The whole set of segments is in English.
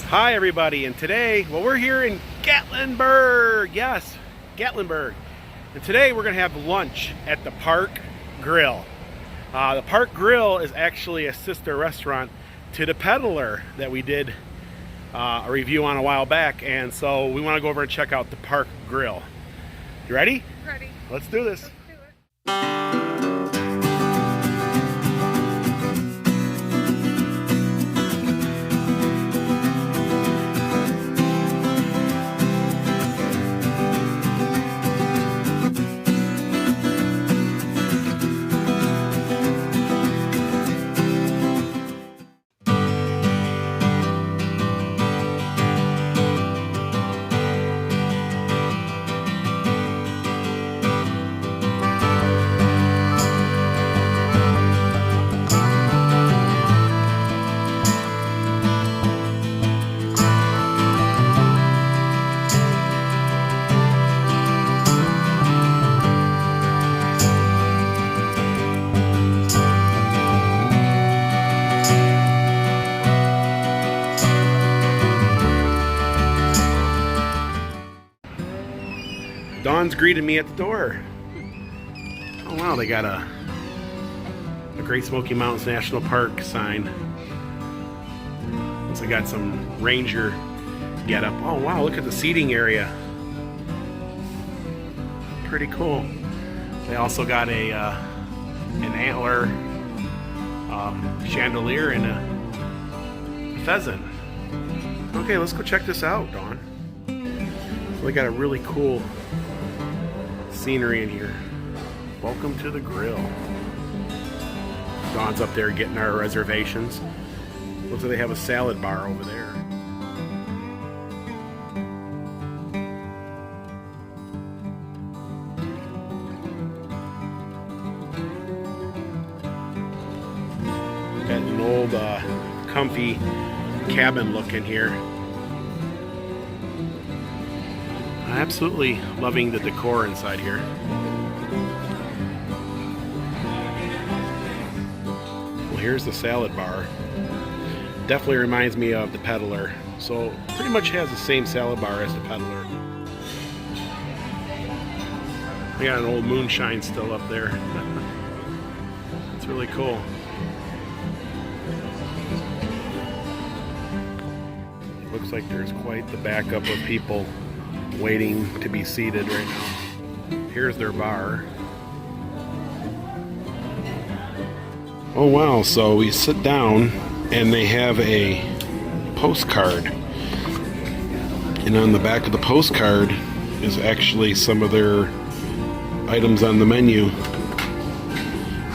Hi everybody, and today, well, we're here in Gatlinburg. Yes, Gatlinburg. And today we're gonna have lunch at the Park Grill. The Park Grill is actually a sister restaurant to the Peddler that we did a review on a while back, and so we want to go over and check out the Park Grill. You ready? Ready. Let's do this. Let's do it. Dawn's greeted me at the door. Oh wow, they got a Great Smoky Mountains National Park sign. So they got some ranger getup. Oh wow, look at the seating area. Pretty cool. They also got a an antler chandelier and a pheasant. Okay, let's go check this out, Dawn. So they got a really cool scenery in here. Welcome to the grill. Dawn's up there getting our reservations. Looks like they have a salad bar over there. Got an old comfy cabin look in here. Absolutely loving the decor inside here. Well, here's the salad bar. Definitely reminds me of the Peddler. So pretty much has the same salad bar as the Peddler. We got an old moonshine still up there. It's really cool. It looks like there's quite the backup of people waiting to be seated right now. Here's their bar. Oh wow, so we sit down and they have a postcard. And on the back of the postcard is actually some of their items on the menu.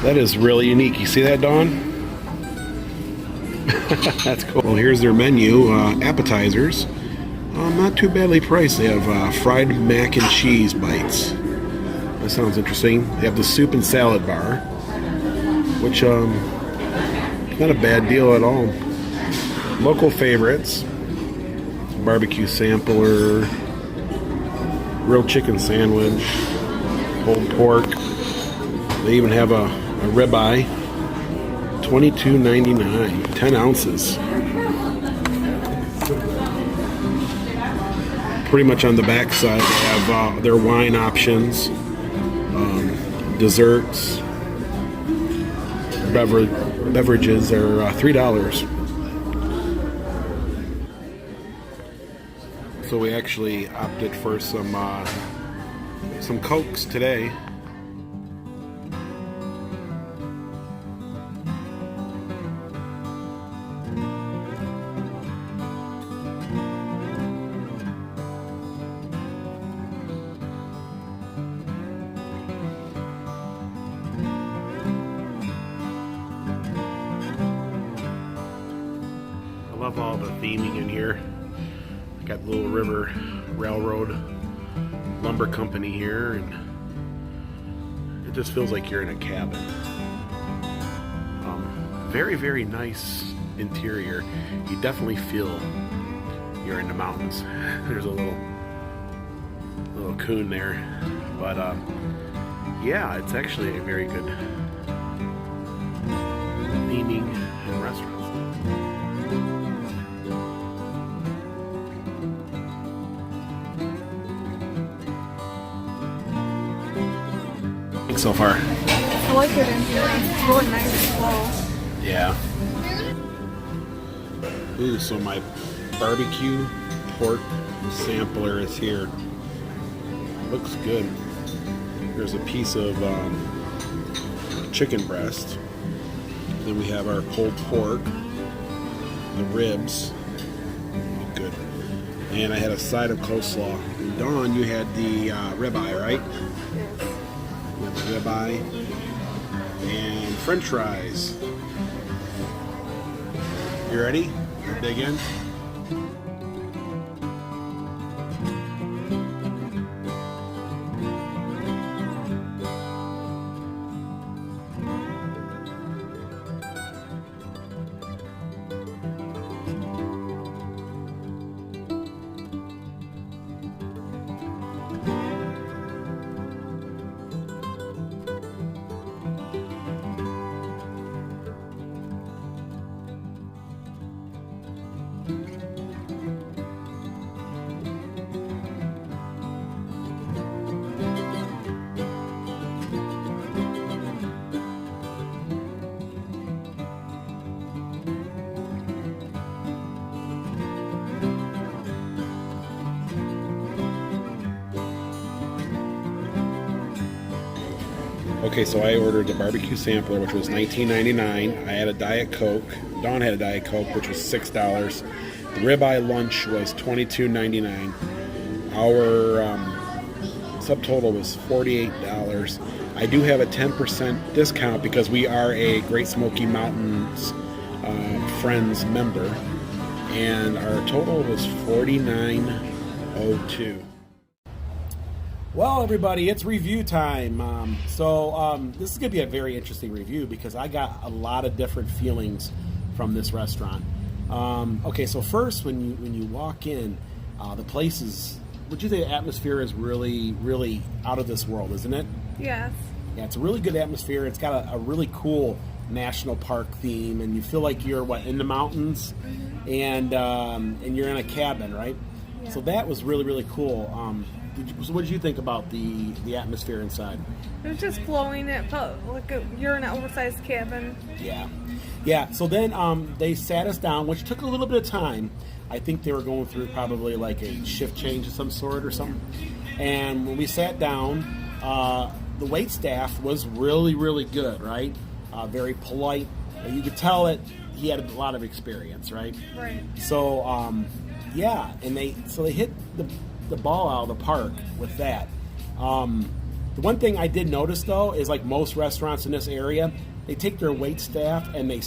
That is really unique. You see that, Dawn? That's cool. Well, here's their menu. Appetizers. Not too badly priced. They have fried mac and cheese bites. That sounds interesting. They have the soup and salad bar, which not a bad deal at all. Local favorites: barbecue sampler, grilled chicken sandwich, pulled pork. They even have a ribeye, $22.99, 10 ounces. Pretty much on the back side they have their wine options, desserts, beverages are $3. So we actually opted for some Cokes today. I love all the theming in here. I got the Little River Railroad Lumber Company here, and it just feels like you're in a cabin. Very, very nice interior. You definitely feel you're in the mountains. There's a little coon there, but yeah, it's actually a very good theming and restaurants. so far? I like it in here. It's really nice and slow. Yeah. Ooh, so my barbecue pork sampler is here. Looks good. There's a piece of chicken breast. Then we have our pulled pork, the ribs. Good. And I had a side of coleslaw. And Dawn, you had the ribeye, right? Yes. You had the ribeye and French fries. You ready? Dig in. Okay, so I ordered the barbecue sampler, which was $19.99. I had a Diet Coke. Dawn had a Diet Coke, which was $6. The ribeye lunch was $22.99. Our subtotal was $48. I do have a 10% discount because we are a Great Smoky Mountains Friends member, and our total was $49.02. Well, everybody, it's review time. This is going to be a very interesting review because I got a lot of different feelings from this restaurant. Okay, so first, when you walk in, the place is, would you say the atmosphere is really, really out of this world, isn't it? Yes. Yeah, it's a really good atmosphere. It's got a really cool national park theme, and you feel like you're, in the mountains, and you're in a cabin, right? Yeah. So that was really, really cool. So what did you think about the atmosphere inside? It was just flowing. It felt like you're in an oversized cabin. Yeah. So then they sat us down, which took a little bit of time. I think they were going through probably like a shift change of some sort or something. And when we sat down, the wait staff was really, really good, right? Very polite. You could tell that he had a lot of experience, right? Right. So and they hit the ball out of the park with that. The one thing I did notice though is like most restaurants in this area, they take their wait staff and they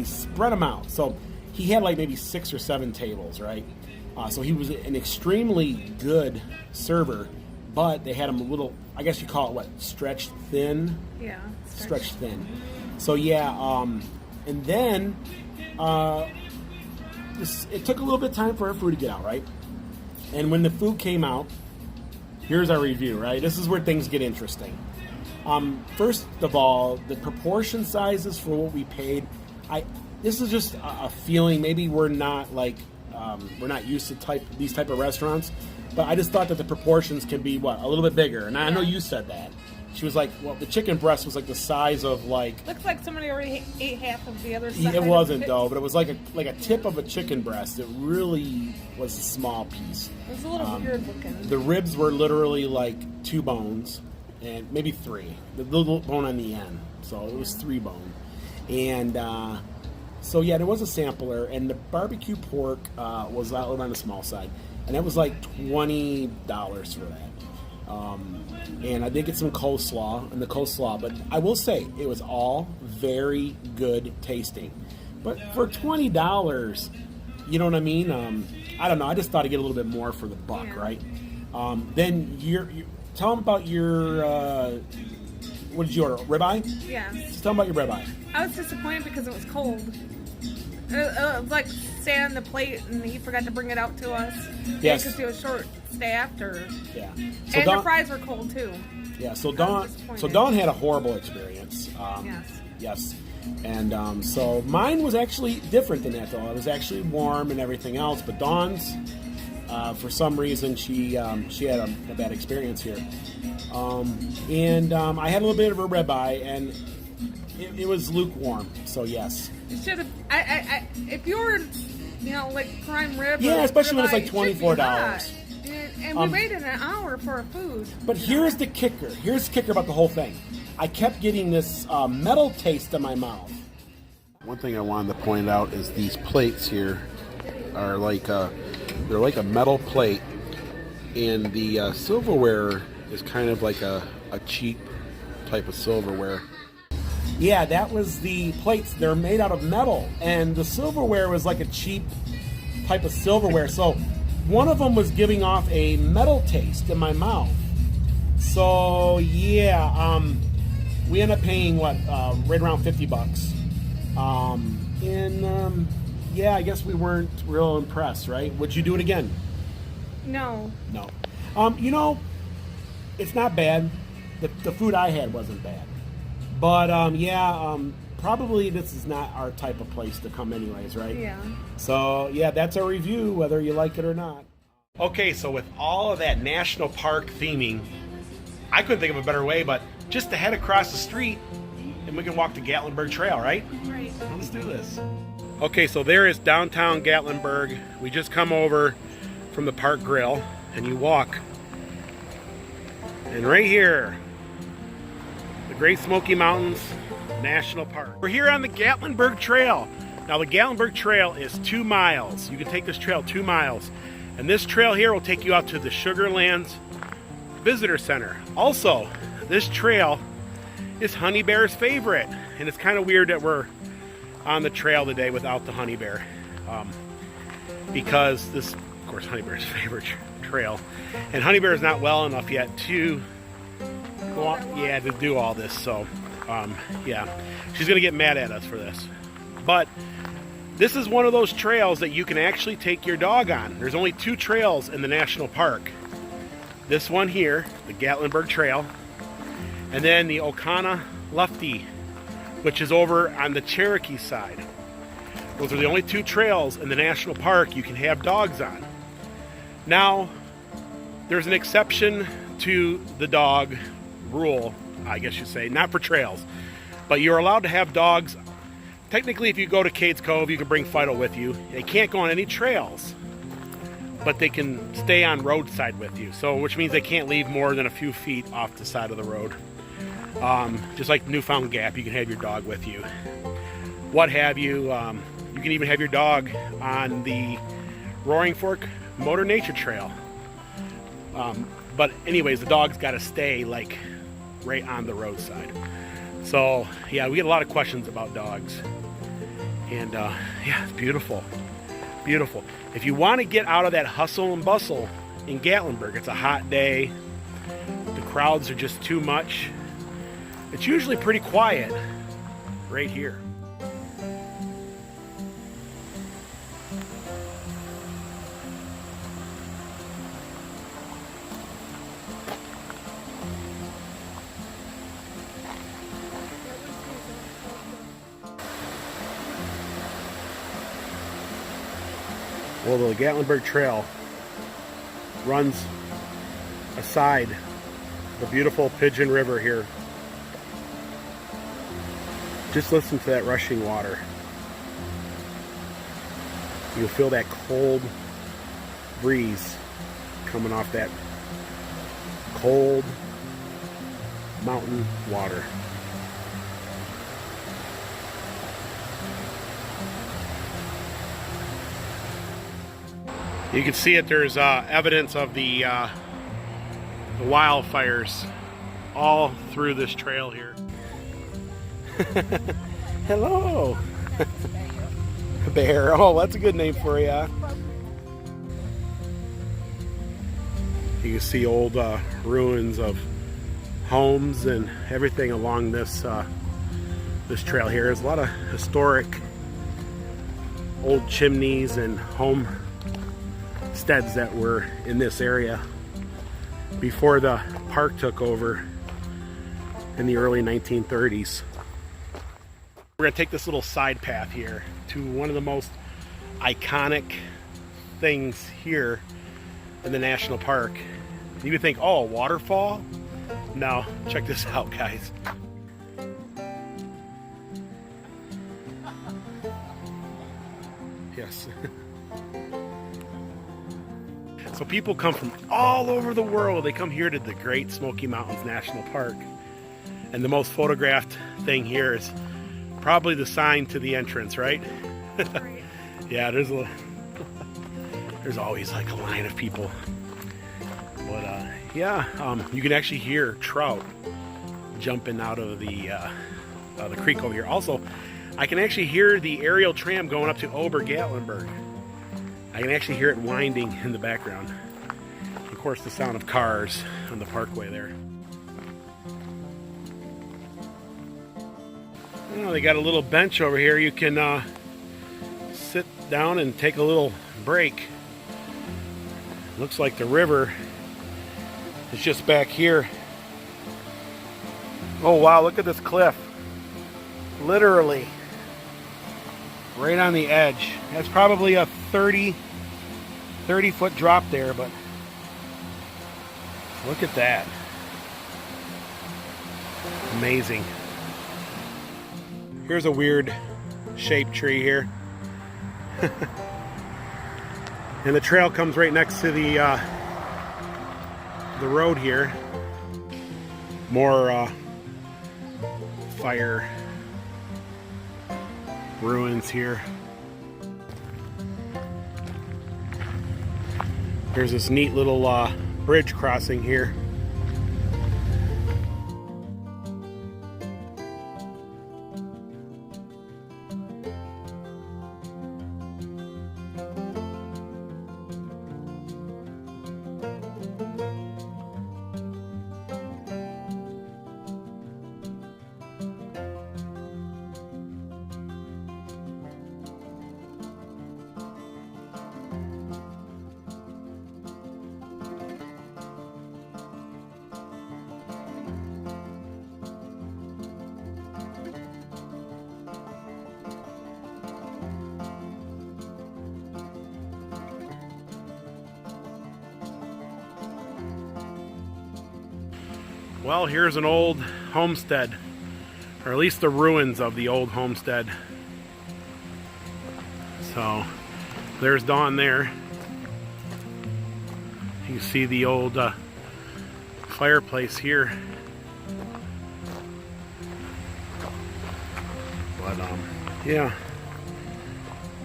spread them out. So he had like maybe 6 or 7 tables, right? So he was an extremely good server, but they had him a little, I guess you call it stretched thin. Yeah. Stretched thin. So and then it took a little bit of time for our food to get out, right? And when the food came out, here's our review, right? This is where things get interesting. First of all, the proportion sizes for what we paid, this is just a feeling. Maybe we're not we're not used to these type of restaurants, but I just thought that the proportions can be a little bit bigger. And I know you said that. She was like, the chicken breast was like the size of Looks like somebody already ate half of the other side. It wasn't though, but it was like a tip of a chicken breast. It really was a small piece. It was a little weird looking. The ribs were literally like 2 bones, and maybe 3. The little bone on the end, so it was 3 bone. And there was a sampler, and the barbecue pork was a little on the small side, and that was like $20 for that. And I did get some coleslaw, but I will say it was all very good tasting. But for $20, you know what I mean? I don't know. I just thought I'd get a little bit more for the buck, right? Then you tell them about your what did you order? Ribeye? Yeah. Just tell them about your ribeye. I was disappointed because it was cold. It was like staying on the plate, and he forgot to bring it out to us. Yes. Because he was short-staffed, Yeah. So the fries were cold too. Yeah. So Dawn had a horrible experience. Yes. And so mine was actually different than that, though. It was actually warm and everything else, but Dawn's For some reason, she had a bad experience here. And I had a little bit of a ribeye, and it was lukewarm. So yes. It should have. If you're, like prime rib. Yeah, especially when it's like $24. And we waited an hour for our food. But here's the kicker. Here's the kicker about the whole thing. I kept getting this metal taste in my mouth. One thing I wanted to point out is these plates here are like they're like a metal plate, and the silverware is kind of like a cheap type of silverware. Yeah, that was the plates. They're made out of metal, and the silverware was like a cheap type of silverware. So one of them was giving off a metal taste in my mouth. So yeah, we ended up paying what, right around $50. Yeah, I guess we weren't real impressed, right? Would you do it again? No. No. It's not bad. The food I had wasn't bad. But probably this is not our type of place to come anyways, right? Yeah. So yeah, that's our review, whether you like it or not. Okay, so with all of that national park theming, I couldn't think of a better way, but just to head across the street and we can walk the Gatlinburg Trail, right? Right. Let's do this. Okay, so there is downtown Gatlinburg. We just come over from the Park Grill, and you walk. And right here, the Great Smoky Mountains National Park. We're here on the Gatlinburg Trail. Now the Gatlinburg Trail is 2 miles. You can take this trail 2 miles. And this trail here will take you out to the Sugarlands Visitor Center. Also, this trail is Honey Bear's favorite. And it's kind of weird that we're on the trail today without the Honey Bear. Because this, of course, Honey Bear's favorite trail. And Honey Bear is not well enough yet to go on, to do all this. So, yeah, she's going to get mad at us for this. But this is one of those trails that you can actually take your dog on. There's only 2 trails in the national park. This one here, the Gatlinburg Trail, and then the Okana-Lufty, which is over on the Cherokee side. Those are the only 2 trails in the national park you can have dogs on. Now, there's an exception to the dog rule, I guess you'd say, not for trails, but you're allowed to have dogs. Technically, if you go to Cades Cove, you can bring Fido with you. They can't go on any trails, but they can stay on roadside with you. So, which means they can't leave more than a few feet off the side of the road. Just like Newfound Gap, you can have your dog with you. What have you? You can even have your dog on the Roaring Fork Motor Nature Trail. But anyways, the dog's got to stay like right on the roadside. So yeah, we get a lot of questions about dogs. And yeah, it's beautiful. Beautiful. If you want to get out of that hustle and bustle in Gatlinburg, it's a hot day. The crowds are just too much. It's usually pretty quiet right here. Well, the Gatlinburg Trail runs aside the beautiful Pigeon River here. Just listen to that rushing water. You'll feel that cold breeze coming off that cold mountain water. You can see it, there's evidence of the wildfires all through this trail here. Hello. Bear. Oh, that's a good name for you. You can see old ruins of homes and everything along this this trail here. There's a lot of historic old chimneys and homesteads that were in this area before the park took over in the early 1930s. We're going to take this little side path here to one of the most iconic things here in the national park. You would think, oh, a waterfall? No, check this out, guys. Yes. So people come from all over the world. They come here to the Great Smoky Mountains National Park. And the most photographed thing here is probably the sign to the entrance, right? Right. Yeah, there's always like a line of people. But yeah, you can actually hear trout jumping out of the creek over here. Also, I can actually hear the aerial tram going up to Gatlinburg. I can actually hear it winding in the background. Of course, the sound of cars on the parkway there. Oh, they got a little bench over here. You can sit down and take a little break. Looks like the river is just back here. Oh wow, look at this cliff. Literally right on the edge. That's probably a 30 foot drop there, but look at that. Amazing. Here's a weird shaped tree here. And the trail comes right next to the road here. More fire ruins here. There's this neat little bridge crossing here. Well, here's an old homestead, or at least the ruins of the old homestead. So there's Dawn there. You can see the old fireplace here. But yeah,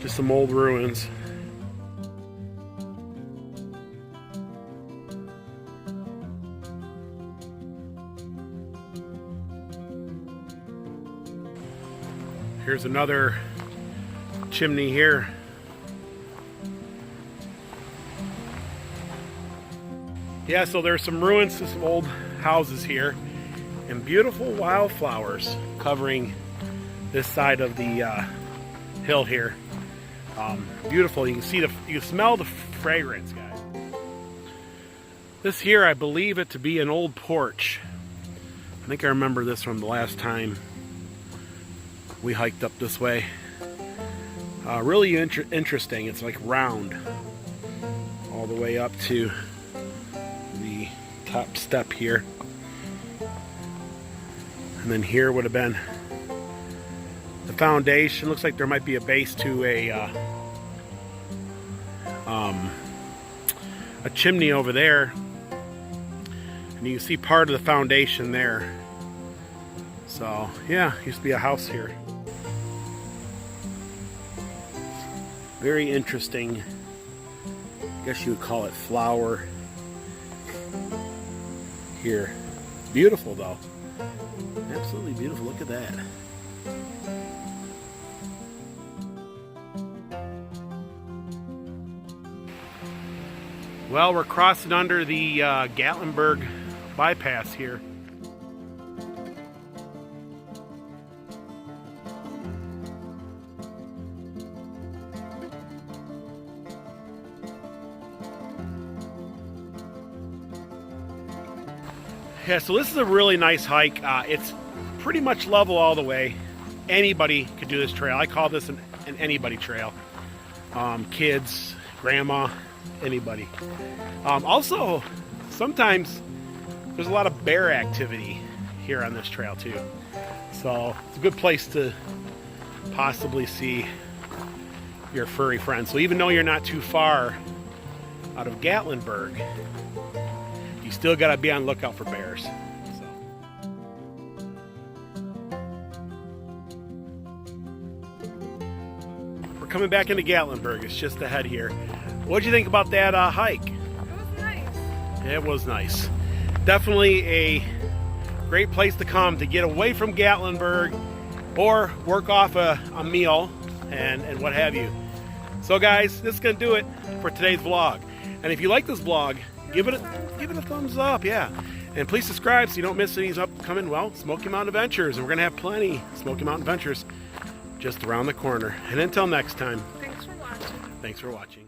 just some old ruins. Here's another chimney here. Yeah, so there's some ruins to some old houses here, and beautiful wildflowers covering this side of the hill here. Beautiful. You can smell the fragrance, guys. This here, I believe it to be an old porch. I think I remember this from the last time we hiked up this way. Really interesting. It's like round all the way up to the top step here, and then here would have been the foundation. Looks like there might be a base to a chimney over there, and you can see part of the foundation there. So yeah, used to be a house here. Very interesting. I guess you would call it flower here. Beautiful though. Absolutely beautiful. Look at that. Well, we're crossing under the Gatlinburg bypass here. Yeah, so this is a really nice hike. It's pretty much level all the way. Anybody could do this trail. I call this an anybody trail. Kids, grandma, anybody. Also, sometimes there's a lot of bear activity here on this trail too. So it's a good place to possibly see your furry friends. So even though you're not too far out of Gatlinburg, you still got to be on lookout for bears. We're coming back into Gatlinburg. It's just ahead here. What'd you think about that hike? It was nice. It was nice. Definitely a great place to come to get away from Gatlinburg or work off a meal and what have you. So guys, this is going to do it for today's vlog. And if you like this vlog, give it a thumbs up, yeah. And please subscribe so you don't miss any upcoming, well, Smoky Mountain Adventures. And we're going to have plenty Smoky Mountain Adventures just around the corner. And until next time, Thanks for watching. thanks for watching.